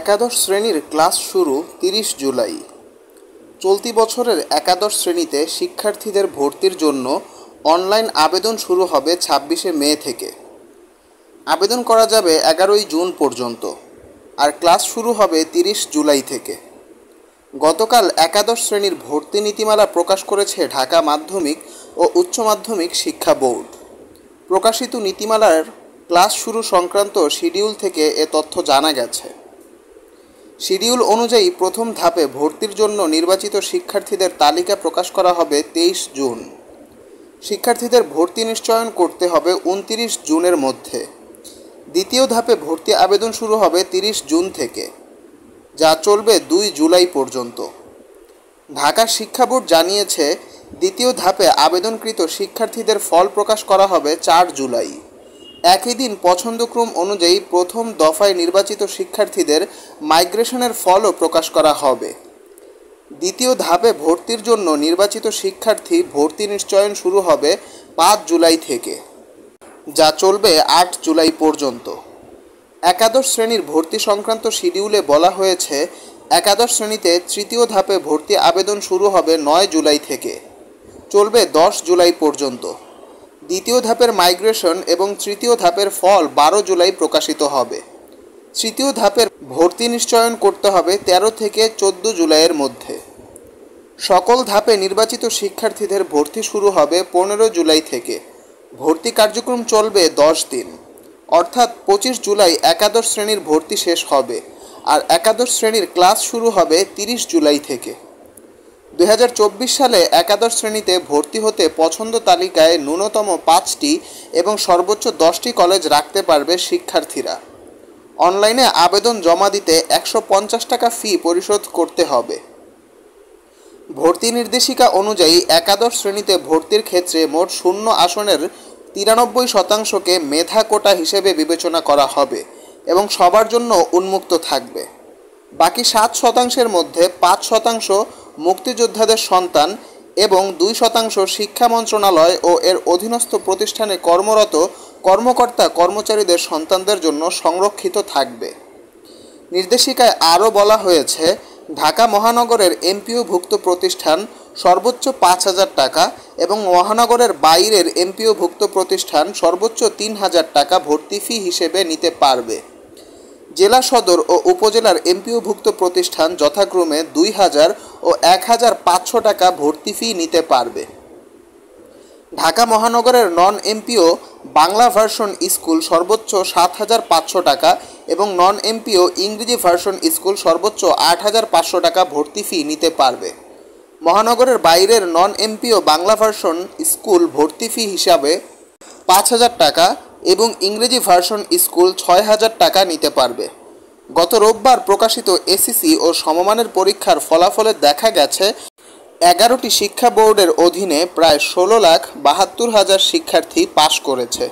একাদশ শ্রেণীর ক্লাস শুরু ৩০ জুলাই। চলতি বছরের একাদশ শ্রেণীতে শিক্ষার্থীদের ভর্তির জন্য অনলাইন আবেদন শুরু হবে ২৬শে মে থেকে। আবেদন করা যাবে ১১ই জুন পর্যন্ত, আর ক্লাস শুরু হবে ৩০ জুলাই থেকে। গতকাল একাদশ শ্রেণীর ভর্তি নীতিমালা প্রকাশ করেছে ঢাকা মাধ্যমিক ও উচ্চ মাধ্যমিক শিক্ষা বোর্ড। প্রকাশিত নীতিমালার ক্লাস শুরু সংক্রান্ত শিডিউল থেকে এ তথ্য জানা গেছে। শিডিউল অনুযায়ী প্রথম ধাপে ভর্তির জন্য নির্বাচিত শিক্ষার্থীদের তালিকা প্রকাশ করা হবে ২৩ জুন। শিক্ষার্থীদের ভর্তি নিশ্চয়ন করতে হবে ২৯ জুনের মধ্যে। দ্বিতীয় ধাপে ভর্তি আবেদন শুরু হবে ৩০ জুন থেকে, যা চলবে ২ জুলাই পর্যন্ত। ঢাকা শিক্ষা বোর্ড জানিয়েছে, দ্বিতীয় ধাপে আবেদনকৃত শিক্ষার্থীদের ফল প্রকাশ করা হবে ৪ জুলাই। একই দিন পছন্দক্রম অনুযায়ী প্রথম দফায় নির্বাচিত শিক্ষার্থীদের মাইগ্রেশনের ফলও প্রকাশ করা হবে। দ্বিতীয় ধাপে ভর্তির জন্য নির্বাচিত শিক্ষার্থী ভর্তি নিশ্চয়ন শুরু হবে ৫ জুলাই থেকে, যা চলবে ৮ জুলাই পর্যন্ত। একাদশ শ্রেণীর ভর্তি সংক্রান্ত শিডিউলে বলা হয়েছে, একাদশ শ্রেণীতে তৃতীয় ধাপে ভর্তি আবেদন শুরু হবে ৯ জুলাই থেকে, চলবে ১০ জুলাই পর্যন্ত। দ্বিতীয় ধাপের মাইগ্রেশন এবং তৃতীয় ধাপের ফল ১২ জুলাই প্রকাশিত হবে। তৃতীয় ধাপের ভর্তি নিশ্চয়ন করতে হবে ১৩ থেকে ১৪ জুলাইয়ের মধ্যে। সকল ধাপে নির্বাচিত শিক্ষার্থীদের ভর্তি শুরু হবে ১৫ জুলাই থেকে। ভর্তি কার্যক্রম চলবে ১০ দিন, অর্থাৎ ২৫ জুলাই একাদশ শ্রেণীর ভর্তি শেষ হবে, আর একাদশ শ্রেণীর ক্লাস শুরু হবে ৩০ জুলাই থেকে। ২০২৪ সালে একাদশ শ্রেণীতে ভর্তি হতে পছন্দ তালিকায় ন্যূনতম ৫টি এবং সর্বোচ্চ ১০টি কলেজ রাখতে পারবে শিক্ষার্থীরা। অনলাইনে আবেদন জমা দিতে ১৫০ টাকা ফি পরিশোধ করতে হবে। ভর্তি নির্দেশিকা অনুযায়ী একাদশ শ্রেণীতে ভর্তির ক্ষেত্রে মোট শূন্য আসনের ৯৩% মেধা কোটা হিসেবে বিবেচনা করা হবে এবং সবার জন্য উন্মুক্ত থাকবে। বাকি ৭% মধ্যে ৫% মুক্তিযোদ্ধাদের সন্তান এবং ২% শিক্ষা মন্ত্রণালয় ও এর অধীনস্থ প্রতিষ্ঠানে কর্মরত কর্মকর্তা কর্মচারীদের সন্তানদের জন্য সংরক্ষিত থাকবে। নির্দেশিকায় আরও বলা হয়েছে, ঢাকা মহানগরের এমপিওভুক্ত প্রতিষ্ঠান সর্বোচ্চ ৫,০০০ টাকা এবং মহানগরের বাইরের এমপিওভুক্ত প্রতিষ্ঠান সর্বোচ্চ ৩,০০০ টাকা ভর্তি ফি হিসেবে নিতে পারবে। জেলা সদর ও উপজেলার এমপিওভুক্ত প্রতিষ্ঠান যথাক্রমে ২,০০০ ও ১,৫০০ টাকা ভর্তি ফি নিতে পারবে। ঢাকা মহানগরের non MPO Bangla version school সর্বোচ্চ ৭,৫০০ টাকা এবং নন এমপিও ইংরেজি ভার্সন স্কুল সর্বোচ্চ ৮,৫০০ টাকা ভর্তি ফি নিতে পারবে। মহানগরের বাইরের non MPO Bangla version school ভর্তি ফি হিসাবে ৫,০০০ টাকা এবং ইংরেজি ভার্সন স্কুল ৬,০০০ টাকা নিতে পারবে। গত রোববার প্রকাশিত এসএসসি ও সমমানের পরীক্ষার ফলাফলে দেখা গেছে, ১১টি শিক্ষা বোর্ডের অধীনে প্রায় ১৬,৭২,০০০ শিক্ষার্থী পাশ করেছে।